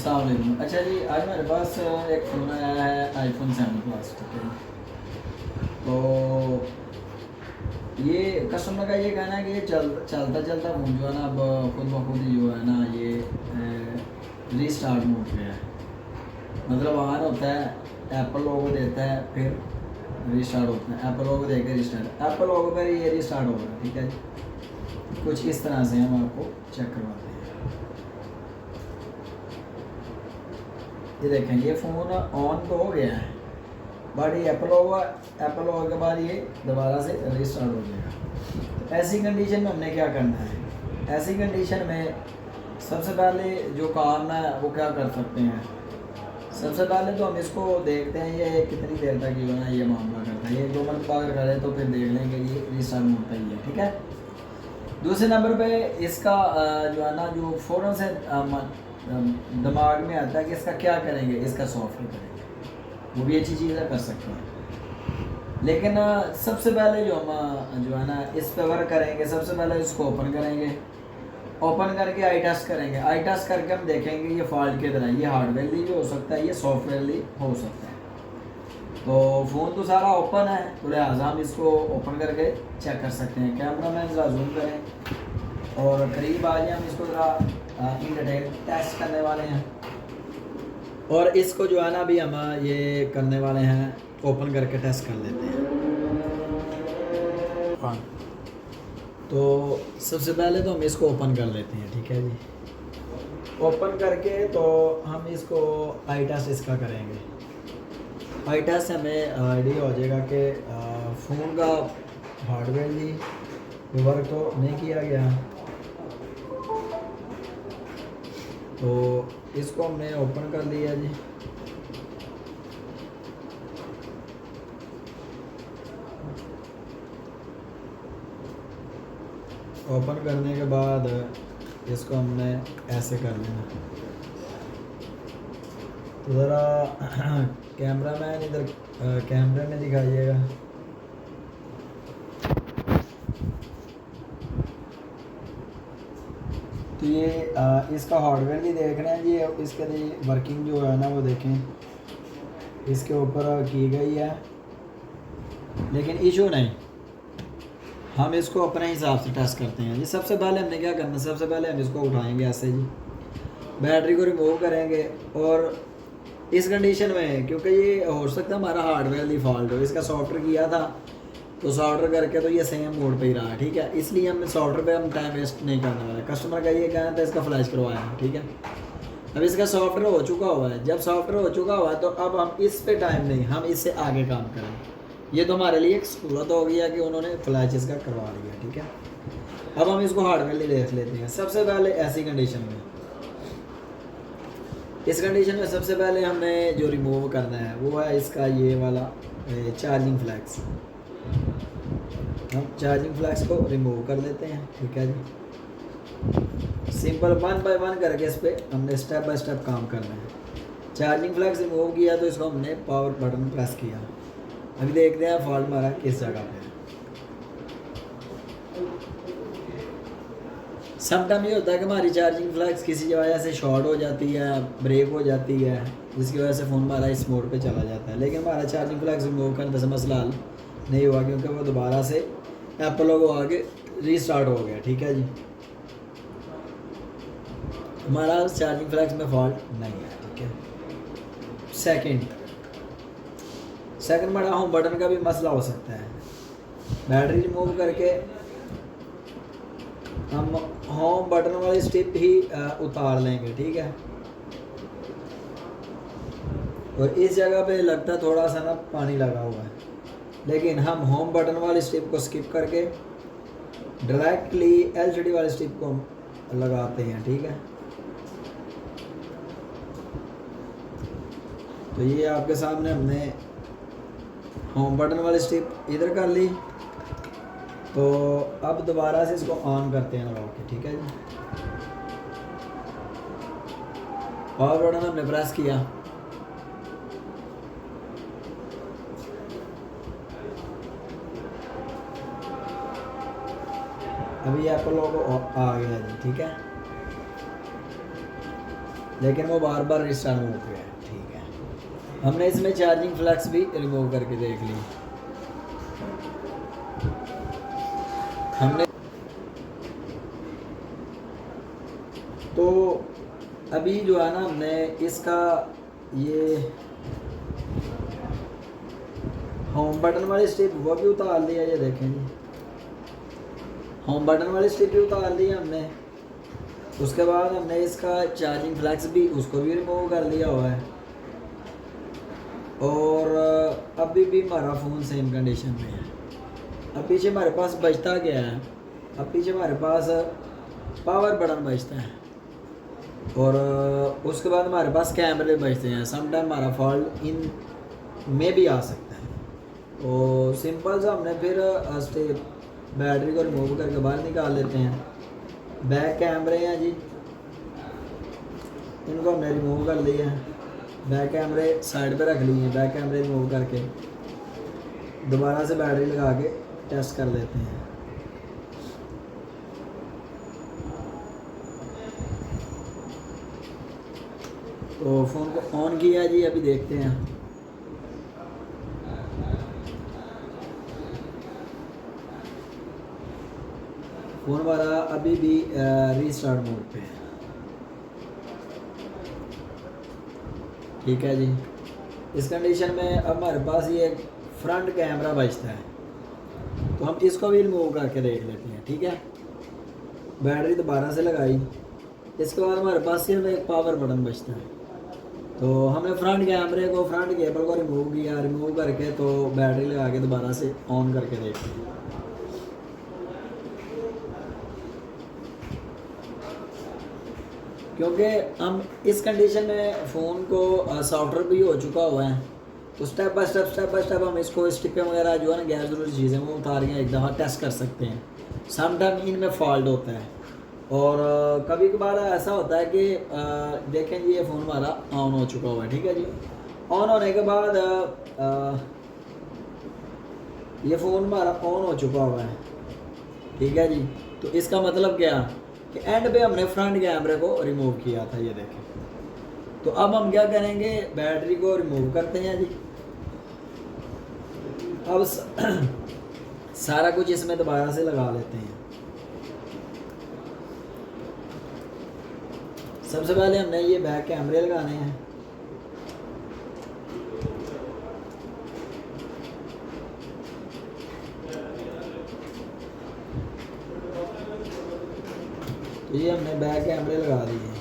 अस्सलाम वालेकुम। अच्छा जी, आज मेरे पास एक फ़ोन आया है आईफोन 7 प्लस, ठीक है। तो ये कस्टमर का ये कहना है कि ये चलता चलता फ़ोन जो है ना, अब खुद ब खुद ही जो है ना ये रीस्टार्ट मोड पे है। मतलब ऑन होता है, एप्पल लोगो देता है, फिर रीस्टार्ट होता है, एप्पल लोगो देकर रीस्टार्ट, एप्पल लोगो पर ये रीस्टार्ट होगा, ठीक है जी। कुछ इस तरह से हम आपको चेक करवाते हैं। ये देखें, ये फ़ोन ऑन तो हो गया है, बट ये एप्पल होगा के बाद ये दोबारा से रीस्टार्ट हो जाएगा। तो ऐसी कंडीशन में हमने क्या करना है? ऐसी कंडीशन में सबसे पहले जो काम है वो क्या कर सकते हैं? सबसे पहले तो हम इसको देखते हैं ये कितनी देर तक जो है ना ये मामला करता है। ये 2 मिनट अगर करे तो फिर देख लेंगे ये रीस्टार्ट मोड पे ही है, ठीक है। दूसरे नंबर पे इसका जो है ना जो फ़ौरन से दिमाग में आता है कि इसका क्या करेंगे, इसका सॉफ्टवेयर करेंगे, वो भी अच्छी चीज़ है, कर सकते हैं। लेकिन सबसे पहले जो हम जो है ना इस पर वर्क करेंगे, सबसे पहले इसको ओपन करेंगे। ओपन करके आई टेस्ट करेंगे। आई टेस्ट करके हम देखेंगे ये फॉल्ट किधर है। ये हार्डवेयर भी हो सकता है, ये सॉफ्टवेयर भी हो सकता है। तो फ़ोन तो सारा ओपन है, तो लिहाजा हम इसको ओपन करके चेक कर सकते हैं। कैमरा मैन ज़रा जूम करें और करीब आ जाए, हम इसको ज़रा इन डिटेल टेस्ट करने वाले हैं। और इसको जो है ना अभी हम ये करने वाले हैं, ओपन करके टेस्ट कर लेते हैं। हाँ, तो सबसे पहले तो हम इसको ओपन कर लेते हैं, ठीक है जी। ओपन करके तो हम इसको आई टेस्ट इसका करेंगे। आई टेस्ट हमें आइडिया हो जाएगा कि फ़ोन का हार्डवेयर भी वर्क तो नहीं किया गया। तो इसको हमने ओपन कर लिया जी। ओपन करने के बाद इसको हमने ऐसे कर लेना। तो ज़रा कैमरा मैन इधर कैमरे में दिखाइएगा। तो ये इसका हार्डवेयर भी देखना है जी। इसके लिए वर्किंग जो है ना वो देखें, इसके ऊपर की गई है, लेकिन इशू नहीं। हम इसको अपने हिसाब से टेस्ट करते हैं जी। सबसे पहले हमने क्या करना है, सबसे पहले हम इसको उठाएंगे ऐसे जी, बैटरी को रिमूव करेंगे। और इस कंडीशन में क्योंकि ये हो सकता है हमारा हार्डवेयर डिफ़ॉल्ट हो, इसका सॉफ्टवेयर किया था तो सॉल्डर करके तो ये सेम मोड पे ही रहा, ठीक है। इसलिए हम सॉल्डर पे हम टाइम वेस्ट नहीं करने वाले। कस्टमर का ये कहना था इसका फ्लैश करवाया है, ठीक है। अब इसका सॉफ्टवेयर हो चुका हुआ है। जब सॉफ्टवेयर हो चुका हुआ है तो अब हम इस पे टाइम नहीं, हम इससे आगे काम करें। ये तो हमारे लिए एक सहूलत हो गया कि उन्होंने फ्लैश इसका करवा लिया, ठीक है। अब हम इसको हार्डवेयर देख लेते हैं। सबसे पहले ऐसी कंडीशन में, इस कंडीशन में सबसे पहले हमें जो रिमूव करना है वो है इसका ये वाला चार्जिंग फ्लैक्स। हम चार्जिंग फ्लैक्स को रिमूव कर लेते हैं, ठीक है जी। सिंपल 1 बाय 1 करके इस पर हमने स्टेप बाय स्टेप काम करना है। चार्जिंग फ्लैक्स रिमूव किया तो इसको हमने पावर बटन प्रेस किया। अभी देखते हैं फॉल्ट हमारा किस जगह पे है। समटाइम ये होता है कि हमारी चार्जिंग फ्लैक्स किसी वजह से शॉर्ट हो जाती है, ब्रेक हो जाती है, जिसकी वजह से फ़ोन हमारा इस मोड पे चला जाता है। लेकिन हमारा चार्जिंग फ्लैक्स रिमूव करने से मसला हल नहीं हुआ, क्योंकि वो दोबारा से एप्पल लोगो आगे रीस्टार्ट हो गया, ठीक है जी। हमारा चार्जिंग फ्लैक्स में फॉल्ट नहीं है, ठीक है। सेकंड बड़ा होम बटन का भी मसला हो सकता है। बैटरी रिमूव करके हम होम बटन वाली स्टिप ही उतार लेंगे, ठीक है। और इस जगह पे लगता है थोड़ा सा ना पानी लगा हुआ है, लेकिन हम होम बटन वाली स्टिप को स्किप करके डायरेक्टली एलसीडी वाली स्टिप को लगाते हैं, ठीक है। तो ये आपके सामने हमने होम बटन वाली स्टिप इधर कर ली। तो अब दोबारा से इसको ऑन करते हैं लगा के, ठीक है जी। पावर बटन हमने प्रेस किया। अभी एप्पल लोगो आ गया जी, ठीक है। लेकिन वो बार बार रिस्टार्ट हो गया। ठीक है, हमने इसमें चार्जिंग फ्लैक्स भी रिमूव करके देख ली। हमने तो अभी जो है ना, हमने इसका ये होम बटन वाली स्ट्रिप वो भी उतार लिया, ये देखें जी, होम बटन वाली स्ट्रिप भी उतार ली हमने। उसके बाद हमने इसका चार्जिंग फ्लैक्स भी उसको भी रिमूव कर लिया हुआ है। और अभी भी हमारा फ़ोन सेम कंडीशन में है। अब पीछे हमारे पास बचता क्या है, अब पीछे हमारे पास पावर बटन बचता है और उसके बाद हमारे पास कैमरे बचते हैं। समटाइम हमारा फॉल्ट इन में भी आ सकता है। तो सिंपल सा हमने फिर बैटरी को रिमूव करके बाहर निकाल लेते हैं। बैक कैमरे हैं जी, इनको हमने रिमूव कर लिया है। बैक कैमरे साइड पे रख लिए हैं। बैक कैमरे रिमूव करके दोबारा से बैटरी लगा के टेस्ट कर लेते हैं। तो फ़ोन को ऑन किया जी, अभी देखते हैं। फ़ोन हमारा अभी भी रीस्टार्ट मोड पे है। ठीक है जी, इस कंडीशन में अब हमारे पास ये फ्रंट कैमरा बचता है, तो हम इसको भी रिमूव करके देख लेते हैं। ठीक है, बैटरी दोबारा से लगाई, इसके बाद हमारे पास सिर्फ एक पावर बटन बचता है। तो हमने फ्रंट कैमरे को, फ्रंट केबल को रिमूव किया, रिमूव करके तो बैटरी लगा के दोबारा से ऑन करके देखते हैं। क्योंकि हम इस कंडीशन में फ़ोन को सॉफ्टवेयर भी हो चुका हुआ है, तो स्टेप बाय स्टेप हम इसको स्टिकर वगैरह जो है ना, गैर ज़रूरी चीज़ें वो उतार के एक दफ़ा टेस्ट कर सकते हैं। समटाइम इनमें फॉल्ट होता है और कभी कभार ऐसा होता है कि देखें जी, ये फ़ोन हमारा ऑन हो चुका हुआ है। ठीक है जी, ऑन होने के बाद ये फ़ोन हमारा ऑन हो चुका हुआ है। ठीक है जी, तो इसका मतलब क्या कि एंड पे हमने फ्रंट कैमरे को रिमूव किया था, ये देखें। तो अब हम क्या करेंगे, बैटरी को रिमूव करते हैं जी। अब सारा कुछ इसमें दोबारा से लगा लेते हैं। सबसे पहले हमने ये बैक कैमरे लगाने हैं। तो ये हमने बैक कैमरे लगा दिए हैं।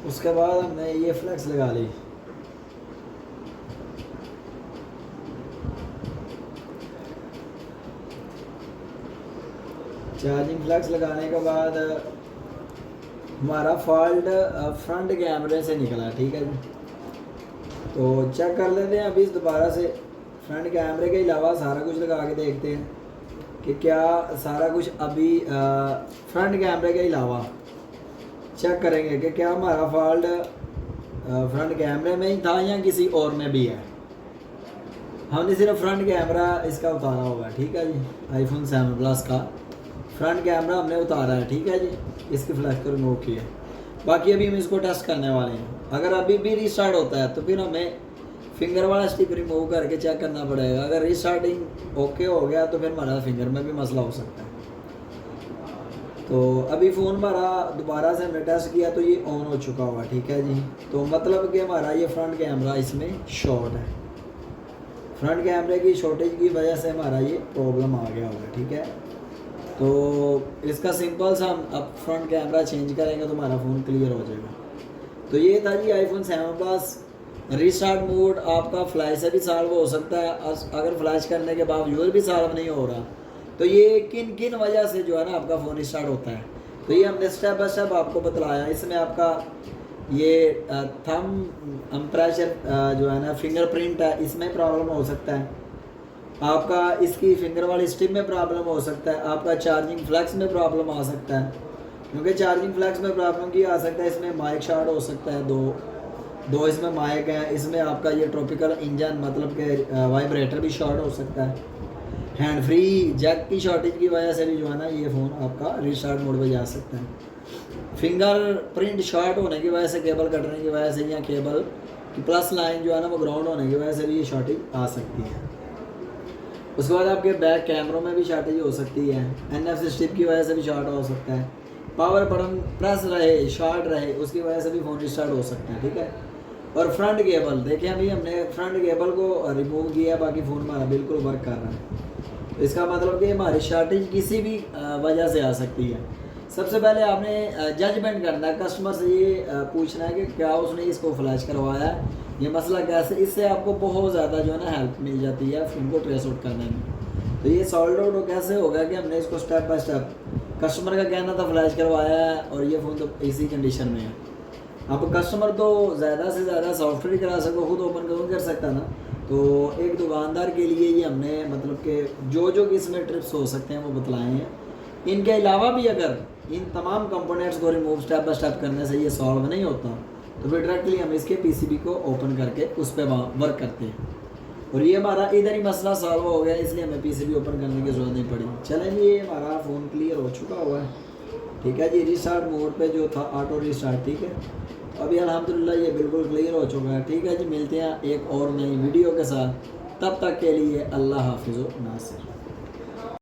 उसके बाद हमने ये फ्लैक्स लगा ली। चार्जिंग फ्लैक्स लगाने के बाद हमारा फॉल्ट फ्रंट कैमरे से निकला। ठीक है जी, तो चेक कर लेते हैं अभी दोबारा से। फ्रंट कैमरे के अलावा सारा कुछ लगा के देखते हैं कि क्या सारा कुछ अभी फ्रंट कैमरे के अलावा चेक करेंगे कि क्या हमारा फॉल्ट फ्रंट कैमरे में ही था या किसी और में भी है। हमने सिर्फ फ्रंट कैमरा इसका उतारा हुआ है। ठीक है जी, आईफोन 7 प्लस का फ्रंट कैमरा हमने उतारा है। ठीक है जी, इसकी फ्लैश को रिमूव किया। बाकी अभी हम इसको टेस्ट करने वाले हैं। अगर अभी भी रीस्टार्ट होता है तो फिर हमें फिंगर वाला स्टिक रिमूव करके चेक करना पड़ेगा। अगर रीस्टार्टिंग ओके हो गया तो फिर हमारा फिंगर में भी मसला हो सकता है। तो अभी फ़ोन हमारा दोबारा से हमने टेस्ट किया तो ये ऑन हो चुका हुआ। ठीक है जी, तो मतलब कि हमारा ये फ्रंट कैमरा इसमें शॉर्ट है। फ्रंट कैमरे की शॉर्टेज की वजह से हमारा ये प्रॉब्लम आ गया होगा। ठीक है, तो इसका सिंपल सा हम अब फ्रंट कैमरा चेंज करेंगे तो हमारा फ़ोन क्लियर हो जाएगा। तो ये था जी आईफोन 7 प्लस। रीस्टार्ट मोड आपका फ्लैश से भी सॉल्व हो सकता है, अगर फ्लैश करने के बावजूद भी सॉल्व नहीं हो रहा तो ये किन किन वजह से जो है ना आपका फ़ोन स्टार्ट होता है, तो ये हमने स्टेप बाय स्टेप आपको बतलाया। इसमें आपका ये थंब इम्प्रेशन जो है ना फिंगरप्रिंट है, इसमें प्रॉब्लम हो सकता है। आपका इसकी फिंगर वाली स्ट्रिप में प्रॉब्लम हो सकता है। आपका चार्जिंग फ्लैक्स में प्रॉब्लम आ सकता है। क्योंकि चार्जिंग फ्लैक्स में प्रॉब्लम की आ सकता है, इसमें माइक शॉर्ट हो सकता है, दो इसमें माइक है, इसमें आपका ये ट्रॉपिकल इंजन मतलब के वाइब्रेटर भी शॉर्ट हो सकता है। हैंड फ्री जैक की शॉर्टेज की वजह से भी जो है ना ये फ़ोन आपका रिस्टार्ट मोड पे जा सकता है। फिंगरप्रिंट शॉर्ट होने की वजह से, केबल कटने की वजह से, या केबल की प्लस लाइन जो है ना वो ग्राउंड होने की वजह से भी ये शॉर्टेज आ सकती है। उसके बाद आपके बैक कैमरों में भी शॉर्टेज हो सकती है, NFC स्टिप की वजह से भी शॉर्ट हो सकता है, पावर बटन प्रेस रहे शॉर्ट रहे उसकी वजह से भी फ़ोन रिस्टार्ट हो सकता है, ठीक है। और फ्रंट केबल देखिए, अभी हमने फ्रंट केबल को रिमूव किया, बाकी फ़ोन हमारा बिल्कुल वर्क कर रहा है। तो इसका मतलब कि हमारी शॉर्टेज किसी भी वजह से आ सकती है। सबसे पहले आपने जजमेंट करना है, कस्टमर से ये पूछना है कि क्या उसने इसको फ्लैश करवाया है, ये मसला कैसे, इससे आपको बहुत ज़्यादा जो है ना हेल्प मिल जाती है फ़ोन को ट्रेस आउट करने में। तो ये सॉल्व आउट कैसे होगा कि हमने इसको स्टेप बाय स्टेप, कस्टमर का कहना था फ्लैश करवाया है और ये फ़ोन तो इसी कंडीशन में है। अब कस्टमर तो ज़्यादा से ज़्यादा सॉफ्टवेयर करा सको, खुद ओपन क्यों कर सकता ना। तो एक दुकानदार के लिए ये हमने मतलब कि जो इसमें ट्रिप्स हो सकते हैं वो बतलाए हैं। इनके अलावा भी अगर इन तमाम कंपोनेंट्स को रिमूव स्टेप बाय स्टेप करने से ये सॉल्व नहीं होता तो फिर डायरेक्टली हम इसके PCB को ओपन करके उस पर वर्क करते हैं, और ये हमारा इधर ही मसला सॉल्व हो गया, इसलिए हमें PCB ओपन करने की ज़रूरत नहीं पड़ी। चलें जी, ये हमारा फ़ोन क्लियर हो चुका हुआ है, ठीक है जी। रिस्टार्ट मोड पे जो था ऑटो रिस्टार्ट, ठीक है, अभी अल्हम्दुलिल्लाह ये बिल्कुल क्लियर हो चुका है, ठीक है जी। मिलते हैं एक और नई वीडियो के साथ, तब तक के लिए अल्लाह हाफिज़ व नासिर।